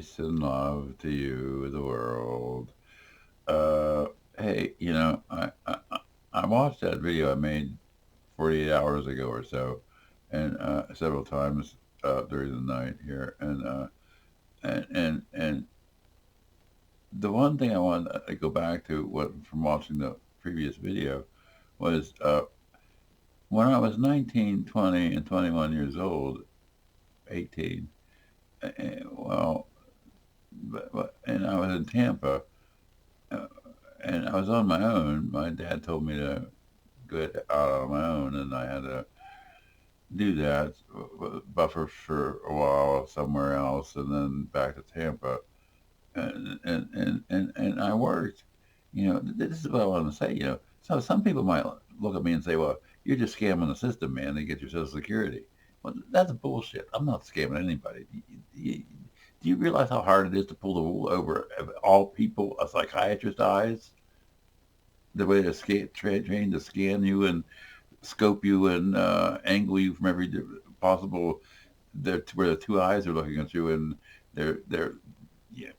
Peace and love to you, the world. Uh, hey, I watched that video I made 48 hours ago or so, and several times during the night here, and the one thing I want to go back to what from watching the previous video was when I was 19, 20, and 21 years old, 18. Well, and I was in Tampa, uh, and I was on my own. My dad told me to go out on my own, and I had to do that, buffer for a while somewhere else, and then back to Tampa, and I worked. This is what I want to say. So some people might look at me and say, "Well, you're just scamming the system, man, to get your Social Security." Well, that's bullshit. I'm not scamming anybody. Do you realize how hard it is to pull the wool over all people a psychiatrist's eyes? The way to train to scan you and scope you and angle you from every possible where the two eyes are looking at you, and they're yeah.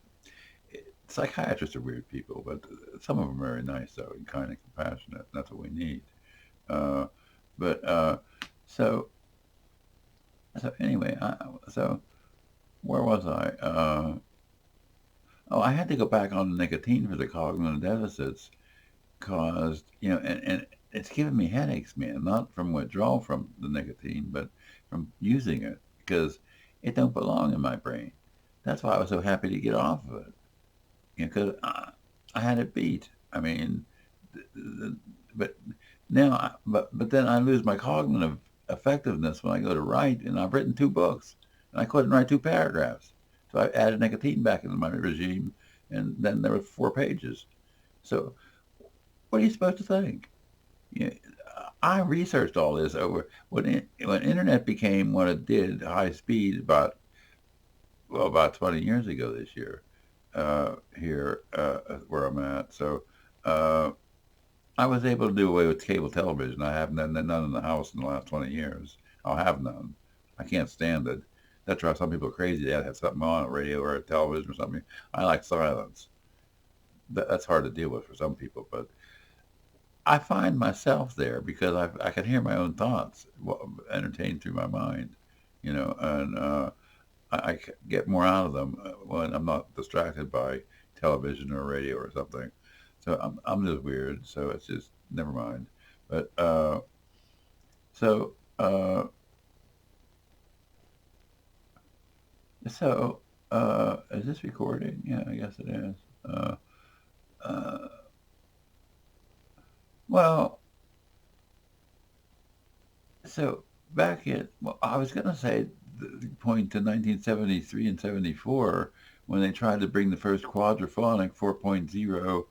Psychiatrists are weird people, but some of them are very nice though and kind and compassionate. That's what we need. Uh, but so so anyway, so where was I? Oh, I had to go back on the nicotine for the cognitive deficits caused, and it's giving me headaches, man, not from withdrawal from the nicotine, but from using it because it don't belong in my brain. That's why I was so happy to get off of it, because I had it beat. I mean, but but then I lose my cognitive effectiveness when I go to write, and I've written two books, and I couldn't write two paragraphs, so I added nicotine back into my regime, and then there were 4 pages. So what are you supposed to think? You know, I researched all this over when internet became what it did, high speed, about 20 years ago this year, here where I'm at. So uh, I was able to do away with cable television. I have none in the house in the last 20 years. I'll have none. I can't stand it. That drives some people crazy. They have something on a radio or a television or something. I like silence. That's hard to deal with for some people, but I find myself there because I can hear my own thoughts entertained through my mind, and I get more out of them when I'm not distracted by television or radio or something. So I'm just weird. So it's just never mind. But so so is this recording? Yeah, I guess it is. Uh, well, so back in, well, I was going to say point to 1973 and 74 when they tried to bring the first quadraphonic 4.0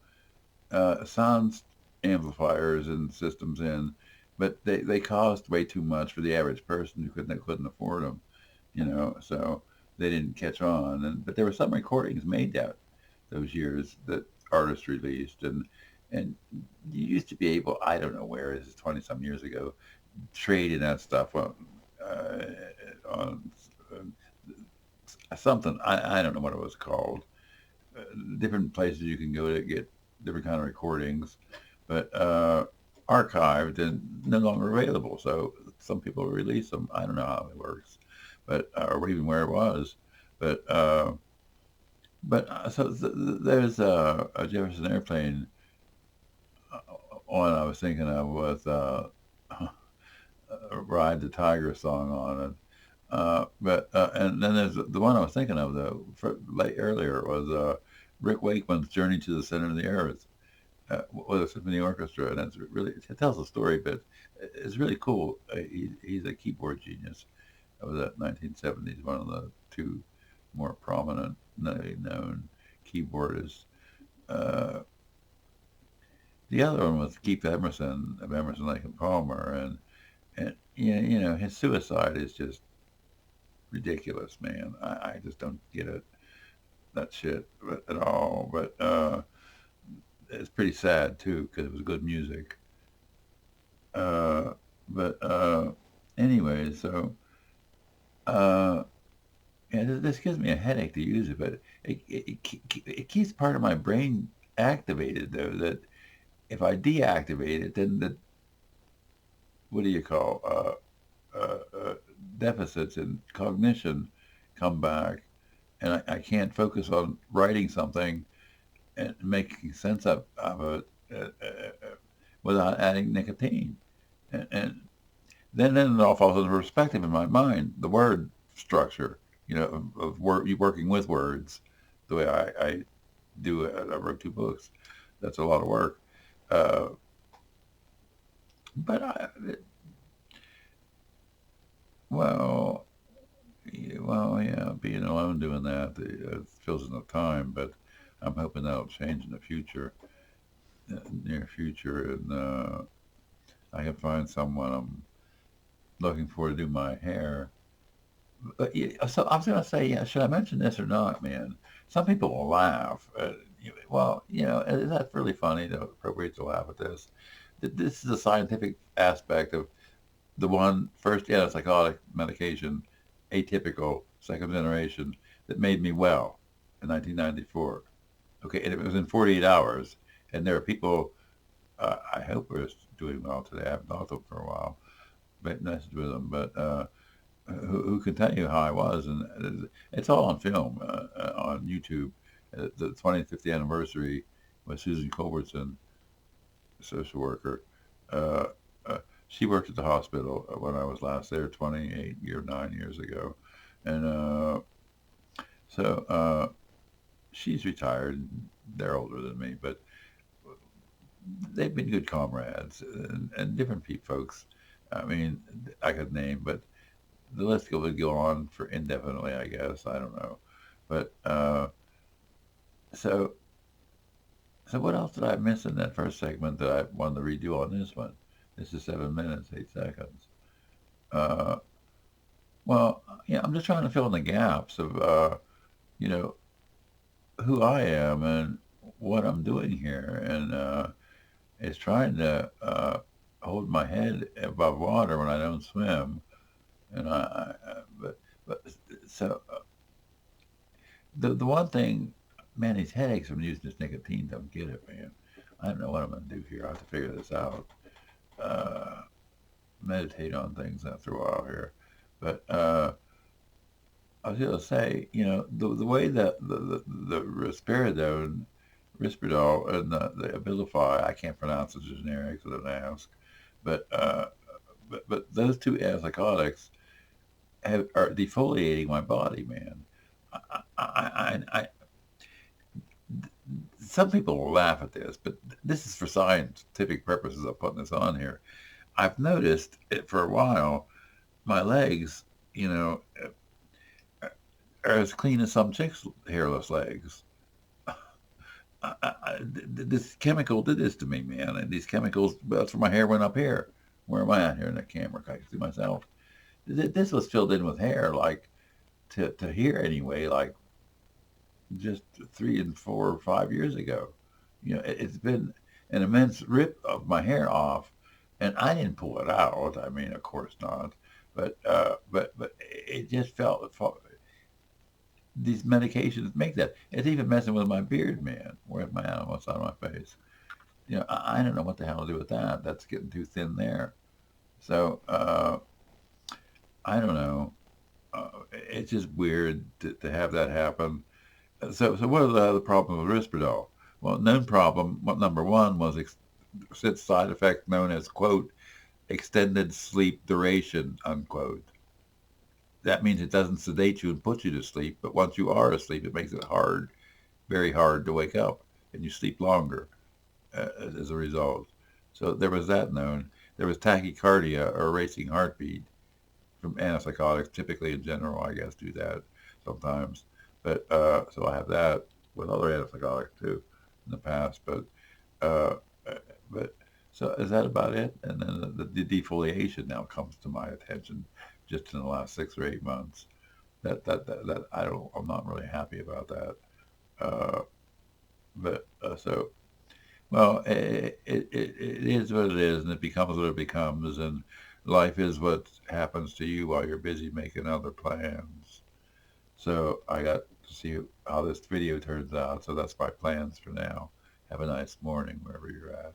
sound amplifiers and systems in, but they cost way too much for the average person who couldn't afford them, so they didn't catch on. But there were some recordings made out those years that artists released, and you used to be able, I don't know where, this is 20 some years ago, trading that stuff uh, on something. I don't know what it was called. Uh, Different places you can go to get different kind of recordings, but archived and no longer available. So some people release them. I don't know how it works, but or even where it was. But so there's a Jefferson Airplane one I was thinking of was Ride the Tiger song on it. But and then there's the one I was thinking of though late earlier was Rick Wakeman's Journey to the Center of the Earth with a symphony orchestra, and it tells a story, but it's really cool. He's a keyboard genius of the 1970s, one of the two more prominent known keyboardists. Uh, the other one was Keith Emerson of Emerson, Lake and Palmer, and his suicide is just ridiculous, man. I just don't get it, that shit at all. But it's pretty sad too because it was good music. But anyway, so uh, And this gives me a headache to use it, but it keeps part of my brain activated though. That if I deactivate it, then the what do you call deficits in cognition come back, and I can't focus on writing something and making sense of it without adding nicotine. And then it all falls into perspective in my mind. The word structure, of working with words, the way I do it. I wrote 2 books. That's a lot of work. Uh, but well, yeah, being alone doing that it fills in the time. But I'm hoping that'll change in the future, near future, and I can find someone I'm looking for to do my hair. Yeah, so I was going to say, yeah, should I mention this or not, man? Some people will laugh. Well, is that really funny? Appropriate to laugh at this. This is a scientific aspect of the one first antipsychotic medication, atypical, second generation, that made me well in 1994. Okay, and it was in 48 hours. And there are people, I hope are doing well today. I haven't talked to them for a while, but messaged with them. But who can tell you how I was, and it's all on film on YouTube. The 25th anniversary with Susan Culbertson, social worker. Uh, she worked at the hospital when I was last there 9 years ago, and so she's retired. They're older than me, but they've been good comrades and different folks. I mean, I could name, but the list would go on for indefinitely, I guess. I don't know. But so so what else did I miss in that first segment that I wanted to redo on this one? This is 7 minutes, 8 seconds. Uh, well, yeah, I'm just trying to fill in the gaps of you know who I am and what I'm doing here, and it's trying to hold my head above water when I don't swim. And but so the one thing, man, these headaches from using this nicotine don't get it, man. I don't know what I'm gonna do here. I have to figure this out. Uh, Meditate on things after a while here, but I was gonna say, the way that the Risperdal, and the Abilify, I can't pronounce the generics, so don't ask, but but those two antipsychotics are defoliating my body, man. I Some people will laugh at this, but this is for scientific purposes. I'm putting this on here. I've noticed it for a while. My legs, are as clean as some chicks' hairless legs. This chemical did this to me, man. And these chemicals, that's where my hair went up here. Where am I at here in the camera? I can see myself. This was filled in with hair, like to here anyway, like just 3 and 4 or 5 years ago. It's been an immense rip of my hair off, and I didn't pull it out. I mean, of course not. But it just these medications make that. It's even messing with my beard, man. Where's my animal side of my face? I don't know what the hell to do with that. That's getting too thin there. So I don't know. It's just weird to have that happen. So what are the other problems with Risperdal? Well, known problem. Number one was its side effect known as quote extended sleep duration unquote. That means it doesn't sedate you and put you to sleep, but once you are asleep, it makes it hard, very hard to wake up, and you sleep longer as a result. So there was that known. There was tachycardia or racing heartbeat from antipsychotics. Typically, in general, I guess do that sometimes. But so I have that with other antipsychotics too in the past. Uh, but so is that about it? And then the defoliation now comes to my attention just in the last 6 or 8 months. That I'm not really happy about that. Uh, but so well, it is what it is, and it becomes what it becomes, and life is what happens to you while you're busy making other plans. So I got to see how this video turns out. So that's my plans for now. Have a nice morning wherever you're at.